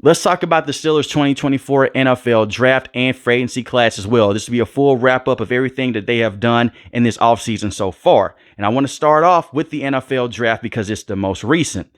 Let's talk about the Steelers 2024 NFL draft and free agency class as well. This will be a full wrap up of everything that they have done in this offseason so far. And I want to start off with the NFL draft because it's the most recent.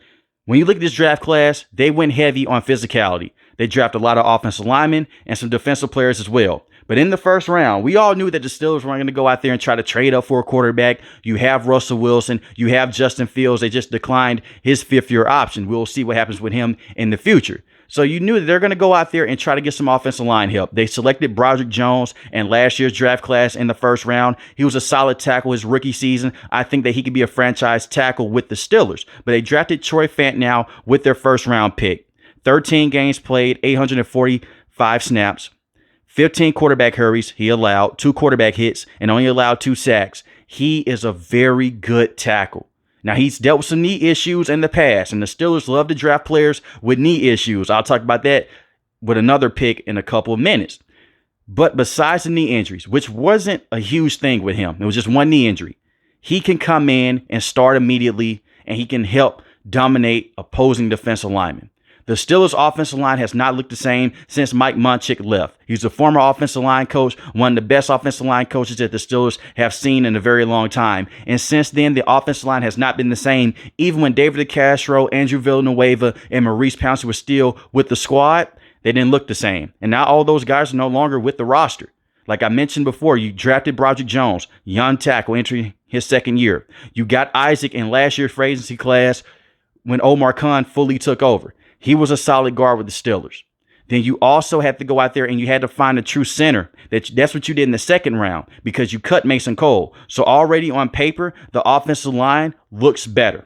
When you look at this draft class, they went heavy on physicality. They drafted a lot of offensive linemen and some defensive players as well. But in the first round, we all knew that the Steelers weren't going to go out there and try to trade up for a quarterback. You have Russell Wilson. You have Justin Fields. They just declined his fifth-year option. We'll see what happens with him in the future. So you knew that they're going to go out there and try to get some offensive line help. They selected Broderick Jones in last year's draft class in the first round. He was a solid tackle his rookie season. I think that he could be a franchise tackle with the Steelers. But they drafted Troy Fant now with their first round pick. 13 games played, 845 snaps, 15 quarterback hurries he allowed, 2 quarterback hits, and only allowed 2 sacks. He is a very good tackle. Now, he's dealt with some knee issues in the past, and the Steelers love to draft players with knee issues. I'll talk about that with another pick in a couple of minutes. But besides the knee injuries, which wasn't a huge thing with him, it was just one knee injury, he can come in and start immediately, and he can help dominate opposing defensive linemen. The Steelers' offensive line has not looked the same since Mike Munchak left. He's a former offensive line coach, one of the best offensive line coaches that the Steelers have seen in a very long time. And since then, the offensive line has not been the same. Even when David DeCastro, Andrew Villanueva, and Maurice Pouncey were still with the squad, they didn't look the same. And now all those guys are no longer with the roster. Like I mentioned before, you drafted Broderick Jones, young tackle, entering his second year. You got Isaac in last year's free agency class when Omar Khan fully took over. He was a solid guard with the Steelers. Then you also had to go out there and you had to find a true center. That's what you did in the second round because you cut Mason Cole. So already on paper, the offensive line looks better.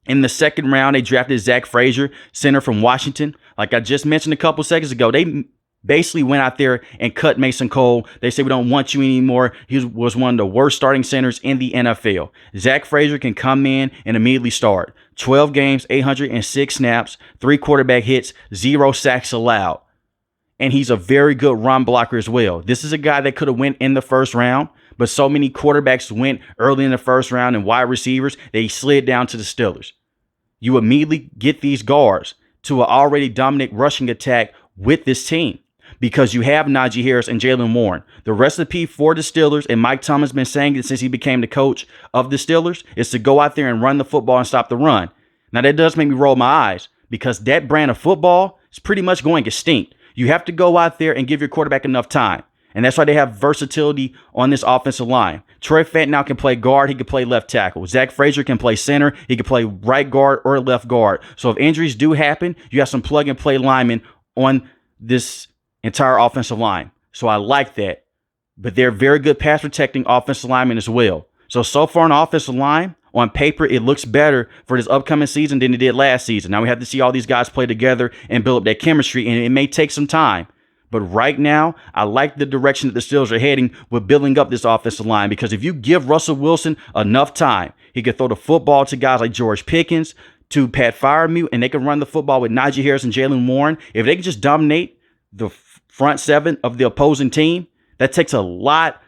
In the second round, they drafted Zach Frazier, center from Washington. Like I just mentioned a couple seconds ago, they basically went out there and cut Mason Cole. They said, we don't want you anymore. He was one of the worst starting centers in the NFL. Zach Frazier can come in and immediately start. 12 games, 806 snaps, 3 quarterback hits, 0 sacks allowed. And he's a very good run blocker as well. This is a guy that could have went in the first round, but so many quarterbacks went early in the first round and wide receivers, they slid down to the Steelers. You immediately get these guards to an already dominant rushing attack with this team, because you have Najee Harris and Jaylen Warren. The recipe for the Steelers, and Mike Tomlin's been saying it since he became the coach of the Steelers, is to go out there and run the football and stop the run. Now, that does make me roll my eyes because that brand of football is pretty much going extinct. You have to go out there and give your quarterback enough time. And that's why they have versatility on this offensive line. Troy Fant now can play guard. He can play left tackle. Zach Frazier can play center. He can play right guard or left guard. So if injuries do happen, you have some plug and play linemen on this entire offensive line. So I like that. But they're very good pass protecting offensive linemen as well. So far on the offensive line, on paper, it looks better for this upcoming season than it did last season. Now we have to see all these guys play together and build up that chemistry, and it may take some time. But right now, I like the direction that the Steelers are heading with building up this offensive line, because if you give Russell Wilson enough time, he could throw the football to guys like George Pickens, to Pat Freiermuth, and they can run the football with Najee Harris and Jaylen Warren. If they can just dominate the front seven of the opposing team, that takes a lot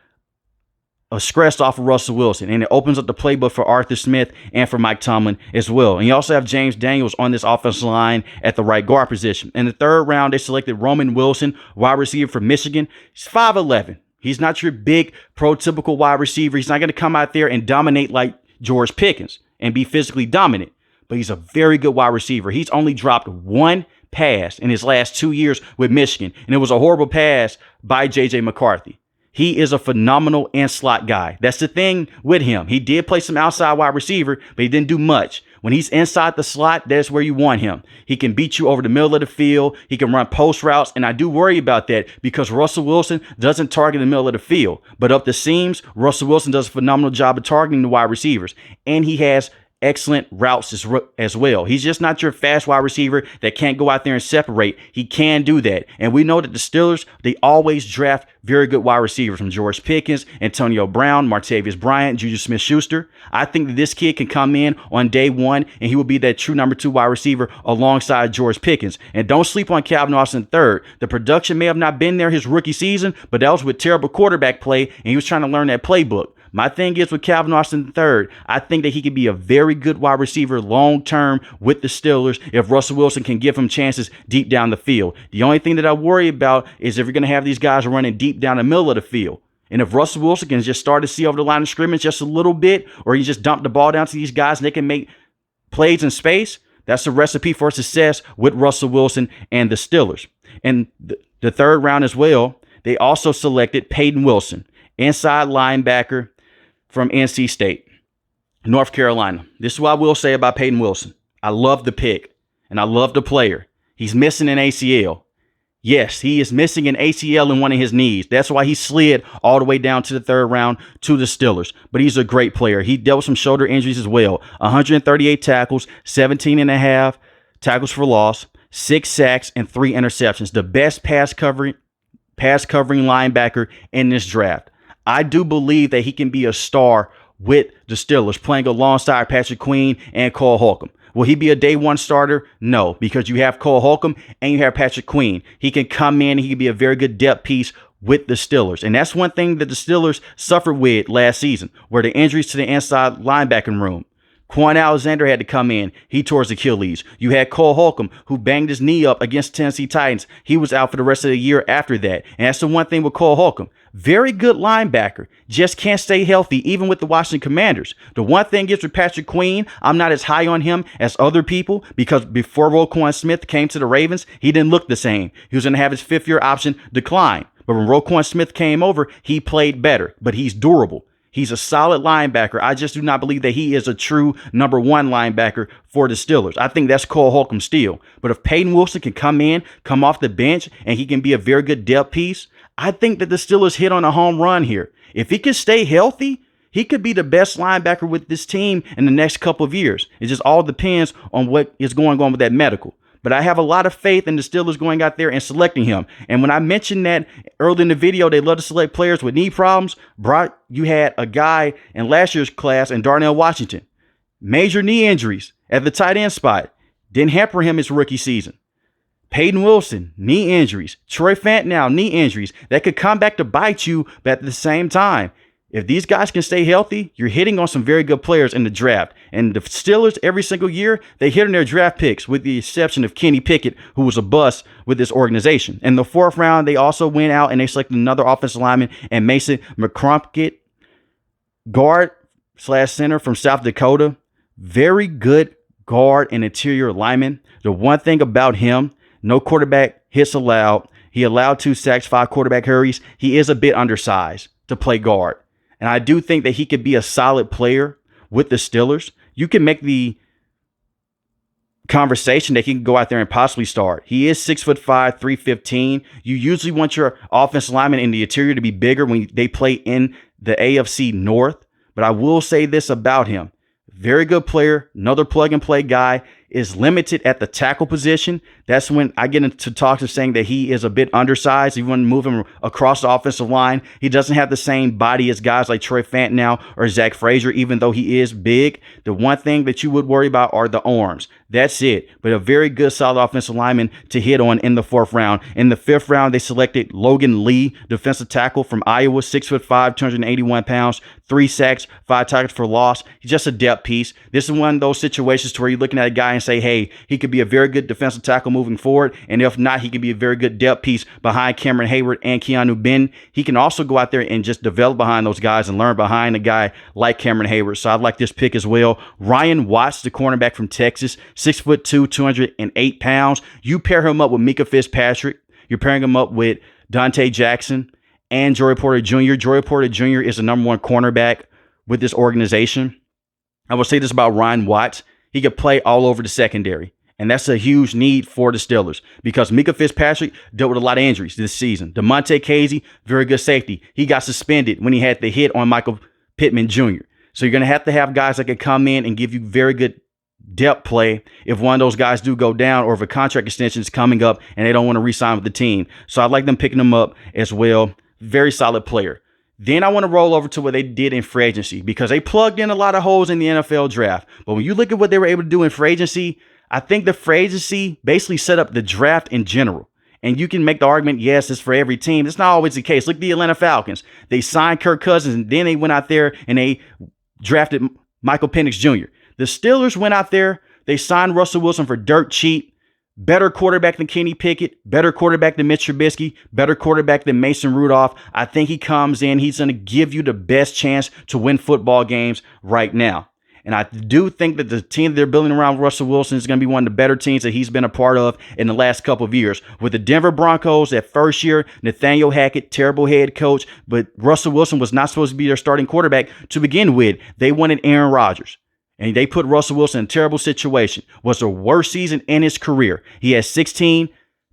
of stress off of Russell Wilson, and it opens up the playbook for Arthur Smith and for Mike Tomlin as well. And you also have James Daniels on this offensive line at the right guard position. In the third round, they selected Roman Wilson, wide receiver from Michigan. He's 5'11". He's not your big prototypical wide receiver. He's not going to come out there and dominate like George Pickens and be physically dominant, but he's a very good wide receiver. He's only dropped 1 pass in his last 2 years with Michigan, and it was a horrible pass by J.J. McCarthy. He is a phenomenal in-slot guy. That's the thing with him. He did play some outside wide receiver, but he didn't do much. When he's inside the slot, that's where you want him. He can beat you over the middle of the field. He can run post routes, and I do worry about that because Russell Wilson doesn't target the middle of the field. But up the seams, Russell Wilson does a phenomenal job of targeting the wide receivers, and he has excellent routes as well. He's just not your fast wide receiver that can't go out there and separate. He can do that. And we know that the Steelers, they always draft very good wide receivers, from George Pickens, Antonio Brown, Martavis Bryant, Juju Smith-Schuster. I think that this kid can come in on day one and he will be that true number 2 wide receiver alongside George Pickens. And don't sleep on Calvin Austin III. The production may have not been there his rookie season, but that was with terrible quarterback play, and he was trying to learn that playbook. My thing is with Calvin Austin III, I think that he could be a very good wide receiver long term with the Steelers if Russell Wilson can give him chances deep down the field. The only thing that I worry about is if you're going to have these guys running deep down the middle of the field. And if Russell Wilson can just start to see over the line of scrimmage just a little bit, or you just dump the ball down to these guys and they can make plays in space, that's a recipe for success with Russell Wilson and the Steelers. And the third round as well, they also selected Peyton Wilson, inside linebacker from NC State, North Carolina. This is what I will say about Peyton Wilson. I love the pick, and I love the player. He's missing an ACL. Yes, he is missing an ACL in one of his knees. That's why he slid all the way down to the third round to the Steelers. But he's a great player. He dealt with some shoulder injuries as well. 138 tackles, 17 and a half tackles for loss, 6 sacks, and 3 interceptions. The best pass covering linebacker in this draft. I do believe that he can be a star with the Steelers, playing alongside Patrick Queen and Cole Holcomb. Will he be a day one starter? No, because you have Cole Holcomb and you have Patrick Queen. He can come in. He can be a very good depth piece with the Steelers. And that's one thing that the Steelers suffered with last season, were the injuries to the inside linebacking room. Quan Alexander had to come in. He tore his Achilles. You had Cole Holcomb, who banged his knee up against Tennessee Titans. He was out for the rest of the year after that. And that's the one thing with Cole Holcomb. Very good linebacker. Just can't stay healthy, even with the Washington Commanders. The one thing is with Patrick Queen, I'm not as high on him as other people, because before Roquan Smith came to the Ravens, he didn't look the same. He was going to have his 5th-year option decline. But when Roquan Smith came over, he played better. But he's durable. He's a solid linebacker. I just do not believe that he is a true number 1 linebacker for the Steelers. I think that's Cole Holcomb still. But if Peyton Wilson can come off the bench, and he can be a very good depth piece, I think that the Steelers hit on a home run here. If he can stay healthy, he could be the best linebacker with this team in the next couple of years. It just all depends on what is going on with that medical. But I have a lot of faith in the Steelers going out there and selecting him. And when I mentioned that early in the video, they love to select players with knee problems. Brock, you had a guy in last year's class, in Darnell Washington. Major knee injuries at the tight end spot. Didn't hamper him his rookie season. Peyton Wilson, knee injuries. Troy Fantanow, knee injuries. That could come back to bite you, but at the same time, if these guys can stay healthy, you're hitting on some very good players in the draft. And the Steelers, every single year, they hit on their draft picks, with the exception of Kenny Pickett, who was a bust with this organization. In the 4th round, they also went out and they selected another offensive lineman, and Mason McCrumpet, guard/center from South Dakota. Very good guard and interior lineman. The one thing about him, no quarterback hits allowed. He allowed 2 sacks, 5 quarterback hurries. He is a bit undersized to play guard. And I do think that he could be a solid player with the Steelers. You can make the conversation that he can go out there and possibly start. He is 6'5", 315. You usually want your offensive lineman in the interior to be bigger when they play in the AFC North. But I will say this about him. Very good player, another plug-and-play guy, is limited at the tackle position. That's when I get into talks of saying that he is a bit undersized. Even when move him across the offensive line, he doesn't have the same body as guys like Troy Fantanow or Zach Frazier, even though he is big. The one thing that you would worry about are the arms. That's it. But a very good, solid offensive lineman to hit on in the 4th round. In the 5th round, they selected Logan Lee, defensive tackle from Iowa, 6'5", 281 pounds, 3 sacks, 5 tackles for loss. He's just a depth piece. This is one of those situations to where you're looking at a guy and say, hey, he could be a very good defensive tackle moving forward. And if not, he could be a very good depth piece behind Cameron Hayward and Keanu Ben. He can also go out there and just develop behind those guys and learn behind a guy like Cameron Hayward. So I like this pick as well. Ryan Watts, the cornerback from Texas, 6'2", 208 pounds. You pair him up with Mika Fitzpatrick. You're pairing him up with Dante Jackson and Joey Porter Jr. Joey Porter Jr. is the number 1 cornerback with this organization. I will say this about Ryan Watts. He could play all over the secondary. And that's a huge need for the Steelers, because Mika Fitzpatrick dealt with a lot of injuries this season. DeMonte Casey, very good safety. He got suspended when he had the hit on Michael Pittman Jr. So you're going to have guys that can come in and give you very good depth play if one of those guys do go down, or if a contract extension is coming up and they don't want to re-sign with the team. So I like them picking them up as well. Very solid player. Then I want to roll over to what they did in free agency, because they plugged in a lot of holes in the NFL draft. But when you look at what they were able to do in free agency, I think the free agency basically set up the draft in general. And you can make the argument, yes, it's for every team. It's not always the case. Look at the Atlanta Falcons. They signed Kirk Cousins, and then they went out there and they drafted Michael Penix Jr. The Steelers went out there. They signed Russell Wilson for dirt cheap. Better quarterback than Kenny Pickett, better quarterback than Mitch Trubisky, better quarterback than Mason Rudolph. I think he comes in, he's going to give you the best chance to win football games right now. And I do think that the team they're building around Russell Wilson is going to be one of the better teams that he's been a part of in the last couple of years. With the Denver Broncos, that first year, Nathaniel Hackett, terrible head coach, but Russell Wilson was not supposed to be their starting quarterback to begin with. They wanted Aaron Rodgers. And they put Russell Wilson in a terrible situation. Was the worst season in his career. He had 16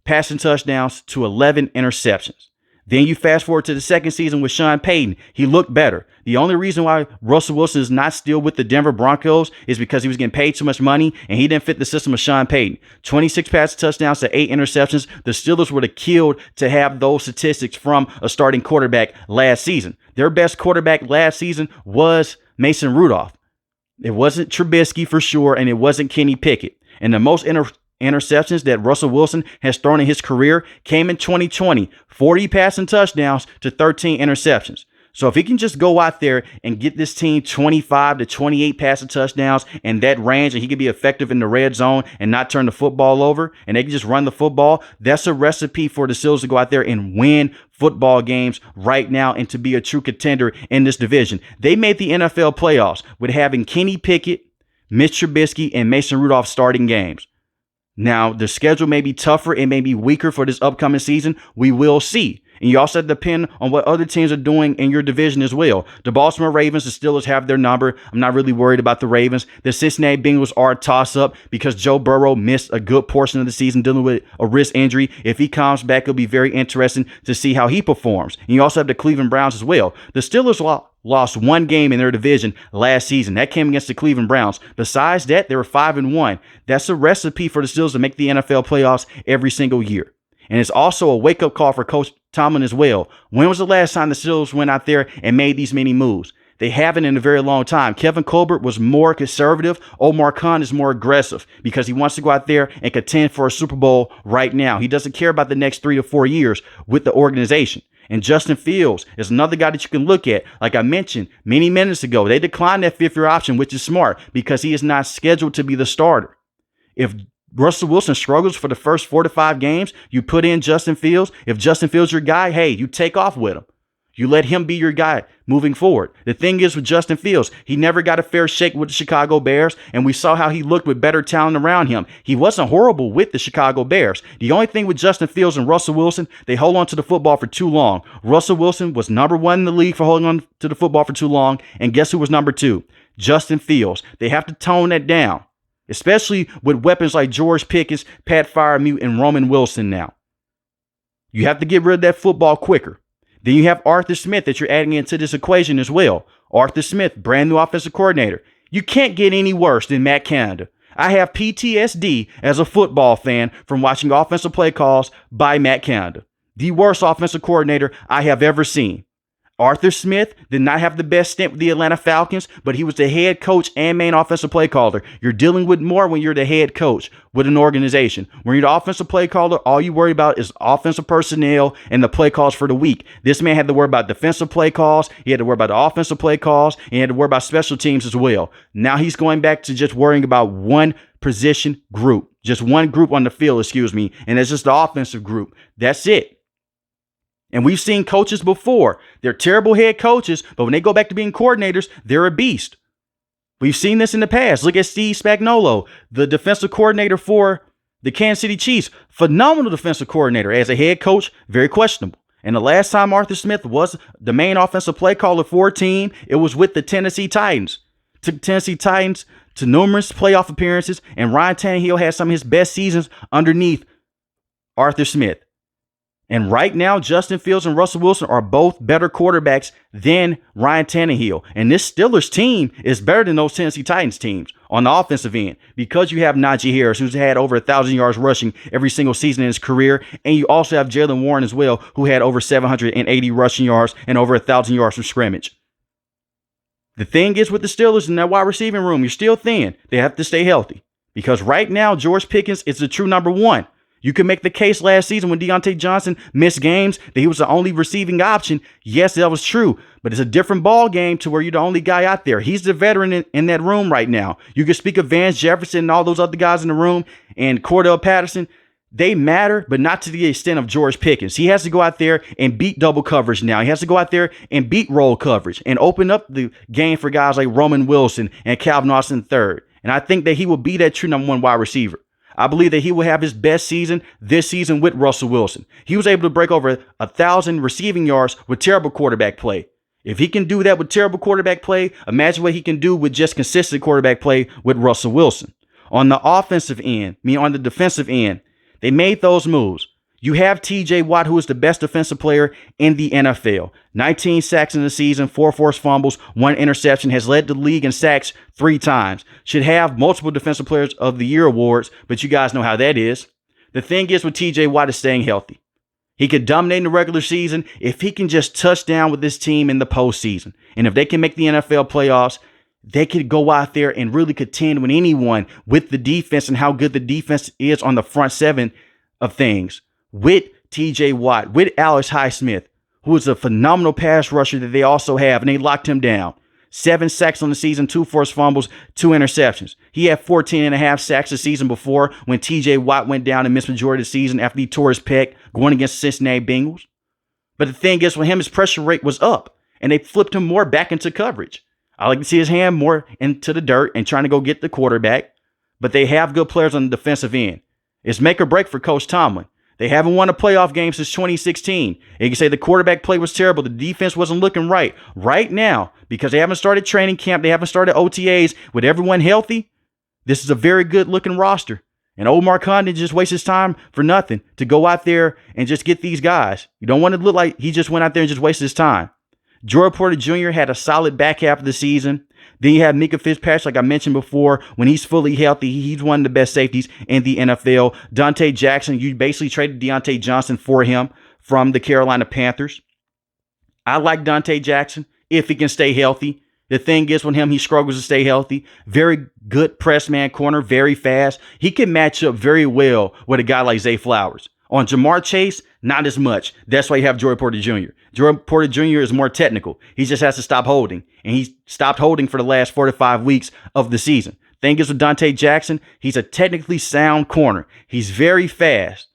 passing touchdowns to 11 interceptions. Then you fast forward to the second season with Sean Payton. He looked better. The only reason why Russell Wilson is not still with the Denver Broncos is because he was getting paid too much money and he didn't fit the system of Sean Payton. 26 passing touchdowns to 8 interceptions. The Steelers would have killed to have those statistics from a starting quarterback last season. Their best quarterback last season was Mason Rudolph. It wasn't Trubisky for sure, and it wasn't Kenny Pickett. And the most interceptions that Russell Wilson has thrown in his career came in 2020, 40 passing touchdowns to 13 interceptions. So if he can just go out there and get this team 25 to 28 passing touchdowns in that range, and he can be effective in the red zone and not turn the football over, and they can just run the football, that's a recipe for the Steelers to go out there and win football games right now and to be a true contender in this division. They made the NFL playoffs with having Kenny Pickett, Mitch Trubisky, and Mason Rudolph starting games. Now, the schedule may be tougher, it may be weaker for this upcoming season. We will see. And you also have to depend on what other teams are doing in your division as well. The Baltimore Ravens, the Steelers have their number. I'm not really worried about the Ravens. The Cincinnati Bengals are a toss-up because Joe Burrow missed a good portion of the season dealing with a wrist injury. If he comes back, it'll be very interesting to see how he performs. And you also have the Cleveland Browns as well. The Steelers lost one game in their division last season. That came against the Cleveland Browns. Besides that, they were 5-1. That's a recipe for the Steelers to make the NFL playoffs every single year. And it's also a wake-up call for Coach Tomlin as well. When was the last time the Steelers went out there and made these many moves? They haven't in a very long time. Kevin Colbert was more conservative. Omar Khan is more aggressive because he wants to go out there and contend for a Super Bowl right now. He doesn't care about the next 3 to 4 years with the organization. And Justin Fields is another guy that you can look at. Like I mentioned many minutes ago, they declined that fifth-year option, which is smart because he is not scheduled to be the starter. If Russell Wilson struggles for the first 4 to 5 games, you put in Justin Fields. If Justin Fields is your guy, hey, you take off with him. You let him be your guy moving forward. The thing is with Justin Fields, he never got a fair shake with the Chicago Bears, and we saw how he looked with better talent around him. He wasn't horrible with the Chicago Bears. The only thing with Justin Fields and Russell Wilson, they hold on to the football for too long. Russell Wilson was number 1 in the league for holding on to the football for too long, and guess who was number 2? Justin Fields. They have to tone that down, especially with weapons like George Pickens, Pat Freiermuth, and Roman Wilson now. You have to get rid of that football quicker. Then you have Arthur Smith that you're adding into this equation as well. Arthur Smith, brand new offensive coordinator. You can't get any worse than Matt Canada. I have PTSD as a football fan from watching offensive play calls by Matt Canada. The worst offensive coordinator I have ever seen. Arthur Smith did not have the best stint with the Atlanta Falcons, but he was the head coach and main offensive play caller. You're dealing with more when you're the head coach with an organization. When you're the offensive play caller, all you worry about is offensive personnel and the play calls for the week. This man had to worry about defensive play calls. He had to worry about the offensive play calls. And he had to worry about special teams as well. Now he's going back to just worrying about one position group, just one group on the field, and that's just the offensive group. That's it. And we've seen coaches before. They're terrible head coaches, but when they go back to being coordinators, they're a beast. We've seen this in the past. Look at Steve Spagnuolo, the defensive coordinator for the Kansas City Chiefs. Phenomenal defensive coordinator. As a head coach, very questionable. And the last time Arthur Smith was the main offensive play caller for a team, it was with the Tennessee Titans. Took Tennessee Titans to numerous playoff appearances, and Ryan Tannehill had some of his best seasons underneath Arthur Smith. And right now, Justin Fields and Russell Wilson are both better quarterbacks than Ryan Tannehill. And this Steelers team is better than those Tennessee Titans teams on the offensive end because you have Najee Harris, who's had over 1,000 yards rushing every single season in his career. And you also have Jaylen Warren as well, who had over 780 rushing yards and over 1,000 yards from scrimmage. The thing is with the Steelers in that wide receiving room, you're still thin. They have to stay healthy because right now, George Pickens is the true number 1. You could make the case last season when Deontay Johnson missed games that he was the only receiving option. Yes, that was true, but it's a different ball game to where you're the only guy out there. He's the veteran in that room right now. You can speak of Vance Jefferson and all those other guys in the room and Cordell Patterson. They matter, but not to the extent of George Pickens. He has to go out there and beat double coverage now. He has to go out there and beat roll coverage and open up the game for guys like Roman Wilson and Calvin Austin III. And I think that he will be that true number one wide receiver. I believe that he will have his best season this season with Russell Wilson. He was able to break over 1,000 receiving yards with terrible quarterback play. If he can do that with terrible quarterback play, imagine what he can do with just consistent quarterback play with Russell Wilson. On the offensive end, on the defensive end, they made those moves. You have TJ Watt, who is the best defensive player in the NFL. 19 sacks in the season, 4 forced fumbles, 1 interception, has led the league in sacks 3 times. Should have multiple Defensive Players of the Year awards, but you guys know how that is. The thing is with TJ Watt is staying healthy. He could dominate in the regular season if he can just touch down with this team in the postseason. And if they can make the NFL playoffs, they could go out there and really contend with anyone with the defense and how good the defense is on the front 7 of things. With TJ Watt, with Alex Highsmith, who is a phenomenal pass rusher that they also have, and they locked him down. 7 sacks on the season, 2 forced fumbles, 2 interceptions. He had 14.5 sacks the season before when TJ Watt went down and missed majority of the season after he tore his pec going against the Cincinnati Bengals. But the thing is, with him, his pressure rate was up, and they flipped him more back into coverage. I like to see his hand more into the dirt and trying to go get the quarterback, but they have good players on the defensive end. It's make or break for Coach Tomlin. They haven't won a playoff game since 2016. And you can say the quarterback play was terrible. The defense wasn't looking right. Right now, because they haven't started training camp, they haven't started OTAs with everyone healthy, this is a very good looking roster. And old Mark Condon just wastes his time for nothing to go out there and just get these guys. You don't want to look like he just went out there and just wasted his time. Joey Porter Jr. had a solid back half of the season. Then you have Mika Fitzpatrick, like I mentioned before. When he's fully healthy, he's one of the best safeties in the NFL. Dante Jackson, you basically traded Deontay Johnson for him from the Carolina Panthers. I like Dante Jackson if he can stay healthy. The thing is, with him, he struggles to stay healthy. Very good press man corner, very fast. He can match up very well with a guy like Zay Flowers. On Jamar Chase, not as much. That's why you have Joey Porter Jr. Joey Porter Jr. is more technical. He just has to stop holding. And he stopped holding for the last 4 to 5 weeks of the season. Thing is with Dante Jackson, he's a technically sound corner. He's very fast.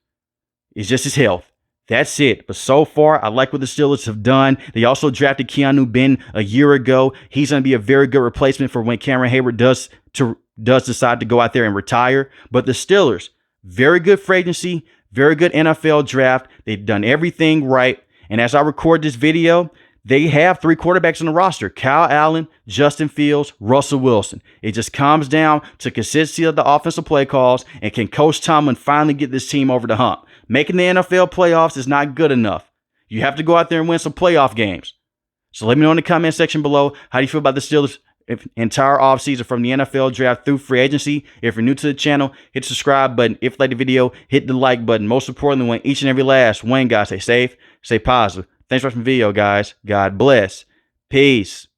It's just his health. That's it. But so far, I like what the Steelers have done. They also drafted Keanu Ben a year ago. He's going to be a very good replacement for when Cameron Hayward does decide to go out there and retire. But the Steelers, very good free agency, very good NFL draft. They've done everything right. And as I record this video, they have 3 quarterbacks on the roster: Kyle Allen, Justin Fields, Russell Wilson. It just comes down to consistency of the offensive play calls, and can Coach Tomlin finally get this team over the hump? Making the NFL playoffs is not good enough. You have to go out there and win some playoff games. So let me know in the comment section below, how do you feel about the Steelers' entire offseason from the NFL draft through free agency? If you're new to the channel, hit the subscribe button. If you like the video, hit the like button. Most importantly, when each and every last one, guys, stay safe, stay positive. Thanks for watching the video, guys. God bless. Peace.